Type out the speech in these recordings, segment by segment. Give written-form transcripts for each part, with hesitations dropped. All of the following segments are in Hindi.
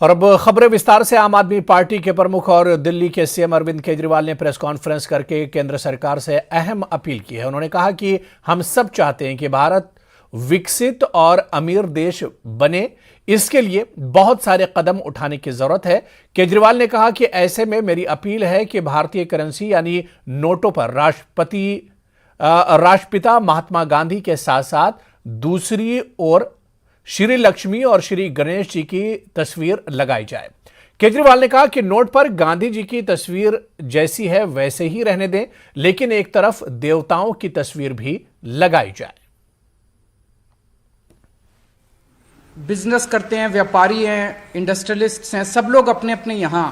और अब खबरें विस्तार से। आम आदमी पार्टी के प्रमुख और दिल्ली के सीएम अरविंद केजरीवाल ने प्रेस कॉन्फ्रेंस करके केंद्र सरकार से अहम अपील की है। उन्होंने कहा कि हम सब चाहते हैं कि भारत विकसित और अमीर देश बने, इसके लिए बहुत सारे कदम उठाने की जरूरत है। केजरीवाल ने कहा कि ऐसे में मेरी अपील है कि भारतीय करेंसी यानी नोटों पर राष्ट्रपिता महात्मा गांधी के साथ साथ दूसरी ओर श्री लक्ष्मी और श्री गणेश जी की तस्वीर लगाई जाए। केजरीवाल ने कहा कि नोट पर गांधी जी की तस्वीर जैसी है वैसे ही रहने दें, लेकिन एक तरफ देवताओं की तस्वीर भी लगाई जाए। बिजनेस करते हैं, व्यापारी हैं, इंडस्ट्रियलिस्ट्स हैं, सब लोग अपने अपने यहां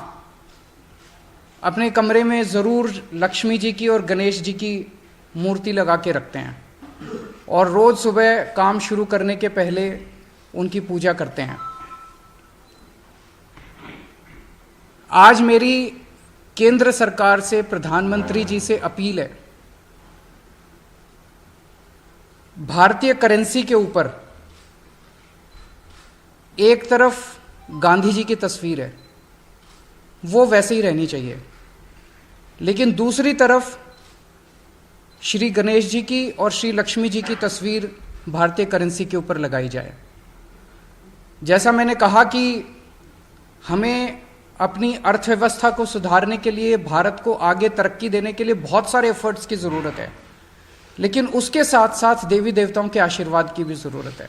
अपने कमरे में जरूर लक्ष्मी जी की और गणेश जी की मूर्ति लगा के रखते हैं और रोज सुबह काम शुरू करने के पहले उनकी पूजा करते हैं। आज मेरी केंद्र सरकार से, प्रधानमंत्री जी से अपील है, भारतीय करेंसी के ऊपर एक तरफ गांधी जी की तस्वीर है, वो वैसे ही रहनी चाहिए, लेकिन दूसरी तरफ श्री गणेश जी की और श्री लक्ष्मी जी की तस्वीर भारतीय करेंसी के ऊपर लगाई जाए। जैसा मैंने कहा कि हमें अपनी अर्थव्यवस्था को सुधारने के लिए, भारत को आगे तरक्की देने के लिए बहुत सारे एफर्ट्स की ज़रूरत है, लेकिन उसके साथ साथ देवी देवताओं के आशीर्वाद की भी ज़रूरत है।